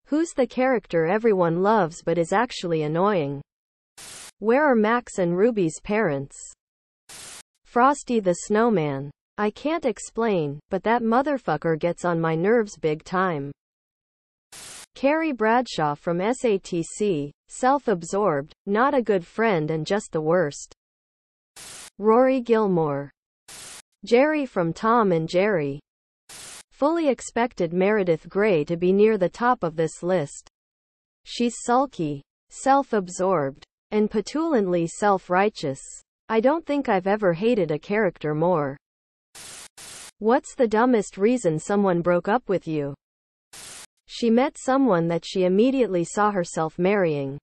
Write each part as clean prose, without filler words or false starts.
Who's the character everyone loves but is actually annoying? Where are Max and Ruby's parents? Frosty the Snowman. I can't explain, but that motherfucker gets on my nerves big time. Carrie Bradshaw from SATC, self-absorbed, not a good friend and just the worst. Rory Gilmore. Jerry from Tom and Jerry. Fully expected Meredith Grey to be near the top of this list. She's sulky, self-absorbed, and petulantly self-righteous. I don't think I've ever hated a character more. What's the dumbest reason someone broke up with you? She met someone that she immediately saw herself marrying.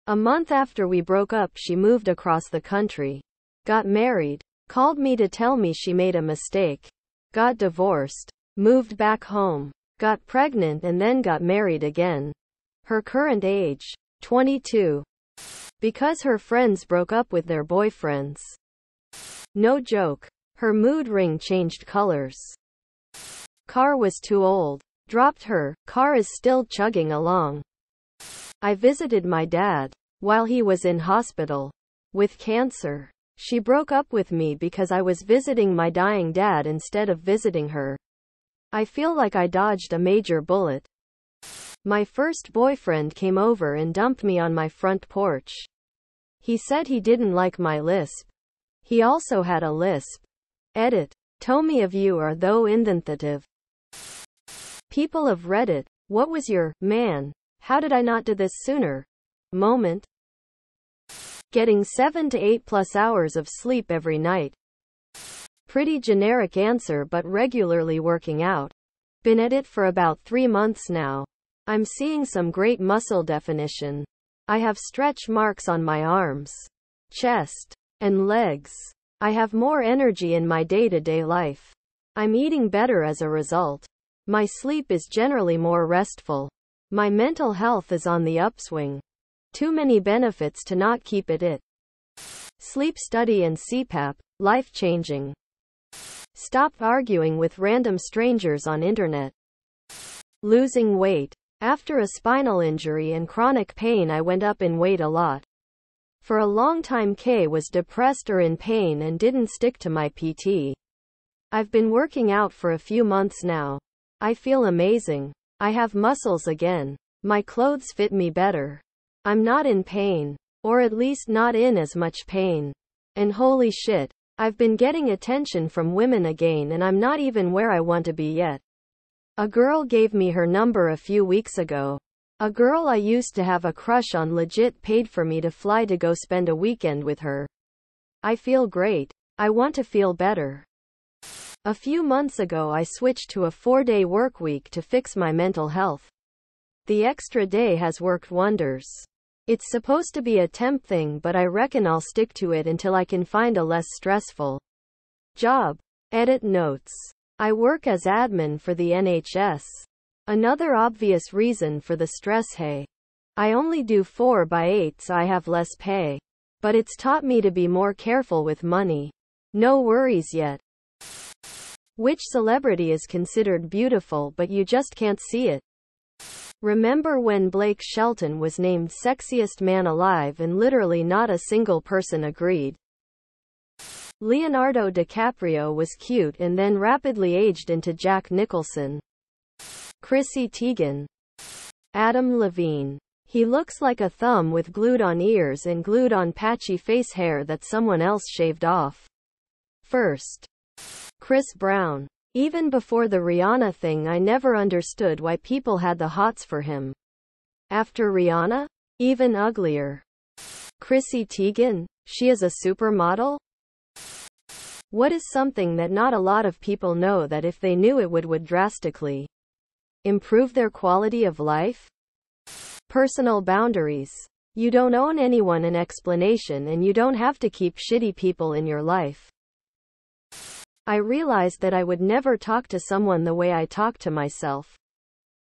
A month after we broke up, she moved across the country, got married, called me to tell me she made a mistake, got divorced, moved back home, got pregnant and then got married again. Her current age, 22. Because her friends broke up with their boyfriends. No joke. Her mood ring changed colors. Car was too old. Dropped her. Car is still chugging along. I visited my dad while he was in hospital with cancer. She broke up with me because I was visiting my dying dad instead of visiting her. I feel like I dodged a major bullet. My first boyfriend came over and dumped me on my front porch. He said he didn't like my lisp. He also had a lisp. Edit. Tomi of you are though intentative. People of Reddit, what was your, man, how did I not do this sooner, moment? Getting 7 to 8+ hours of sleep every night. Pretty generic answer, but regularly working out. Been at it for about 3 months now. I'm seeing some great muscle definition. I have stretch marks on my arms, chest, and legs. I have more energy in my day-to-day life. I'm eating better as a result. My sleep is generally more restful. My mental health is on the upswing. Too many benefits to not keep it. Sleep study and CPAP, life-changing. Stop arguing with random strangers on internet. Losing weight. After a spinal injury and chronic pain, I went up in weight a lot. For a long time K was depressed or in pain and didn't stick to my PT. I've been working out for a few months now. I feel amazing. I have muscles again. My clothes fit me better. I'm not in pain. Or at least not in as much pain. And holy shit, I've been getting attention from women again and I'm not even where I want to be yet. A girl gave me her number a few weeks ago. A girl I used to have a crush on legit paid for me to fly to go spend a weekend with her. I feel great. I want to feel better. A few months ago I switched to a 4-day work week to fix my mental health. The extra day has worked wonders. It's supposed to be a temp thing, but I reckon I'll stick to it until I can find a less stressful job. Edit notes. I work as admin for the NHS. Another obvious reason for the stress. Hey, I only do 4/8 so I have less pay. But it's taught me to be more careful with money. No worries yet. Which celebrity is considered beautiful but you just can't see it? Remember when Blake Shelton was named sexiest man alive and literally not a single person agreed? Leonardo DiCaprio was cute and then rapidly aged into Jack Nicholson. Chrissy Teigen. Adam Levine. He looks like a thumb with glued-on ears and glued-on patchy face hair that someone else shaved off first. Chris Brown. Even before the Rihanna thing, I never understood why people had the hots for him. After Rihanna? Even uglier. Chrissy Teigen. She is a supermodel? What is something that not a lot of people know that if they knew it would drastically improve their quality of life? Personal boundaries. You don't owe anyone an explanation and you don't have to keep shitty people in your life. I realized that I would never talk to someone the way I talk to myself.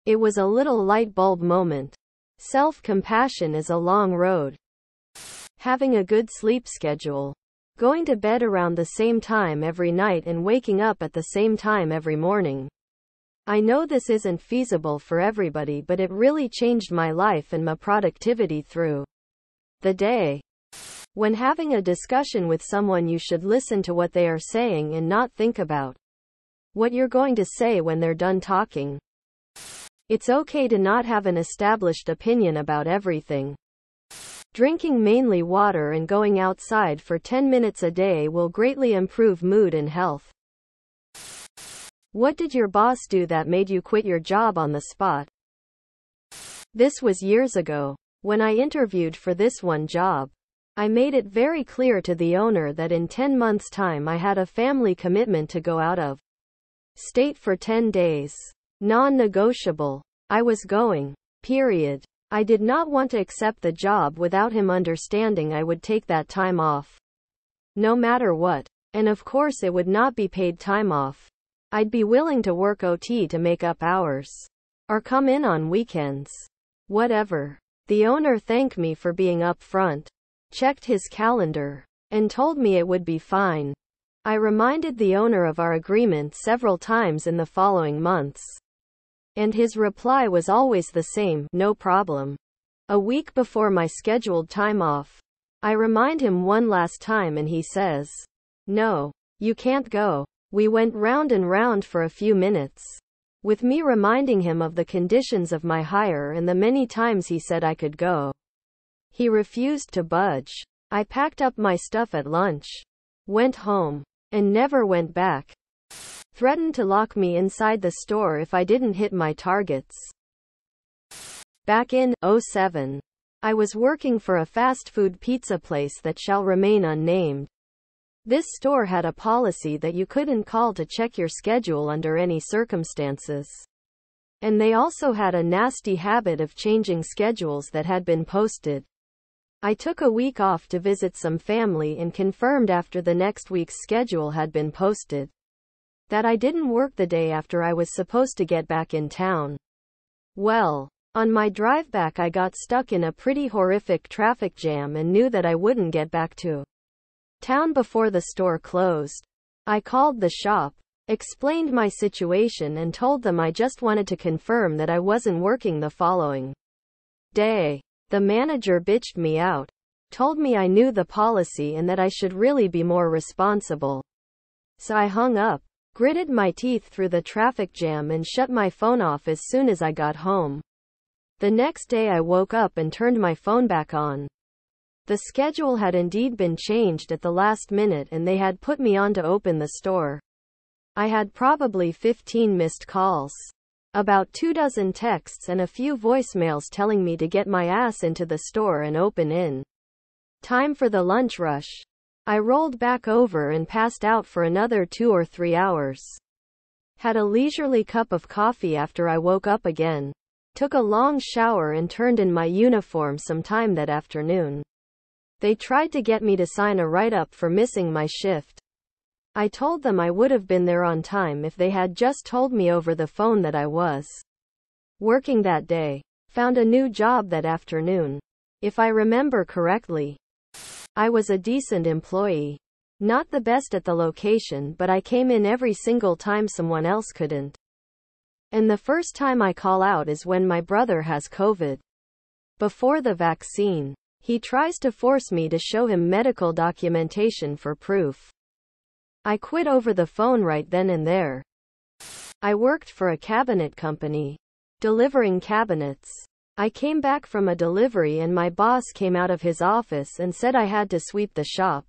It was a little light bulb moment. Self-compassion is a long road. Having a good sleep schedule. Going to bed around the same time every night and waking up at the same time every morning. I know this isn't feasible for everybody, but it really changed my life and my productivity through the day. When having a discussion with someone, you should listen to what they are saying and not think about what you're going to say when they're done talking. It's okay to not have an established opinion about everything. Drinking mainly water and going outside for 10 minutes a day will greatly improve mood and health. What did your boss do that made you quit your job on the spot? This was years ago. When I interviewed for this one job, I made it very clear to the owner that in 10 months' time I had a family commitment to go out of state for 10 days. Non-negotiable. I was going. Period. I did not want to accept the job without him understanding I would take that time off. No matter what. And of course it would not be paid time off. I'd be willing to work OT to make up hours. Or come in on weekends. Whatever. The owner thanked me for being upfront, checked his calendar, and told me it would be fine. I reminded the owner of our agreement several times in the following months. And his reply was always the same, no problem. A week before my scheduled time off, I remind him one last time and he says, "No, you can't go." We went round and round for a few minutes, with me reminding him of the conditions of my hire and the many times he said I could go. He refused to budge. I packed up my stuff at lunch, went home, and never went back. Threatened to lock me inside the store if I didn't hit my targets. Back in 2007, I was working for a fast food pizza place that shall remain unnamed. This store had a policy that you couldn't call to check your schedule under any circumstances. And they also had a nasty habit of changing schedules that had been posted. I took a week off to visit some family and confirmed after the next week's schedule had been posted that I didn't work the day after I was supposed to get back in town. Well, on my drive back I got stuck in a pretty horrific traffic jam and knew that I wouldn't get back to town before the store closed. I called the shop, explained my situation and told them I just wanted to confirm that I wasn't working the following day. The manager bitched me out, told me I knew the policy and that I should really be more responsible. So I hung up, gritted my teeth through the traffic jam and shut my phone off as soon as I got home. The next day I woke up and turned my phone back on. The schedule had indeed been changed at the last minute and they had put me on to open the store. I had probably 15 missed calls, about 24 texts and a few voicemails telling me to get my ass into the store and open in time for the lunch rush. I rolled back over and passed out for another 2 or 3 hours. Had a leisurely cup of coffee after I woke up again. Took a long shower and turned in my uniform sometime that afternoon. They tried to get me to sign a write-up for missing my shift. I told them I would have been there on time if they had just told me over the phone that I was working that day. Found a new job that afternoon. If I remember correctly, I was a decent employee. Not the best at the location, but I came in every single time someone else couldn't. And the first time I call out is when my brother has COVID. Before the vaccine, he tries to force me to show him medical documentation for proof. I quit over the phone right then and there. I worked for a cabinet company, delivering cabinets. I came back from a delivery and my boss came out of his office and said I had to sweep the shop.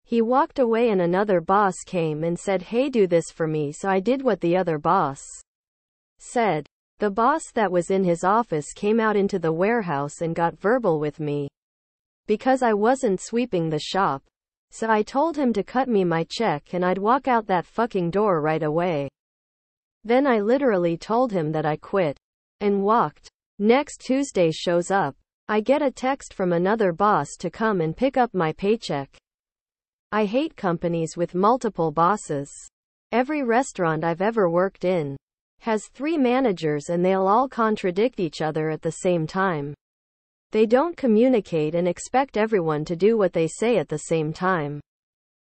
He walked away and another boss came and said, "Hey, do this for me," so I did what the other boss said. The boss that was in his office came out into the warehouse and got verbal with me because I wasn't sweeping the shop. So I told him to cut me my check and I'd walk out that fucking door right away. Then I literally told him that I quit and walked. Next Tuesday shows up. I get a text from another boss to come and pick up my paycheck. I hate companies with multiple bosses. Every restaurant I've ever worked in has 3 managers and they'll all contradict each other at the same time. They don't communicate and expect everyone to do what they say at the same time.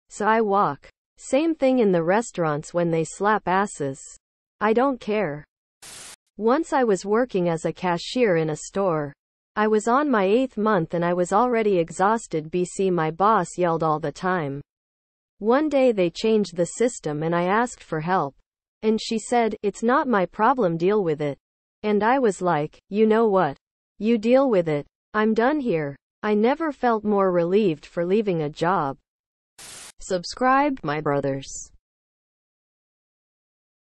So I walk. Same thing in the restaurants when they slap asses. I don't care. Once I was working as a cashier in a store. I was on my 8th month and I was already exhausted BC my boss yelled all the time. One day they changed the system and I asked for help. And she said, "It's not my problem, deal with it." And I was like, "You know what? You deal with it. I'm done here." I never felt more relieved for leaving a job. Subscribe, my brothers.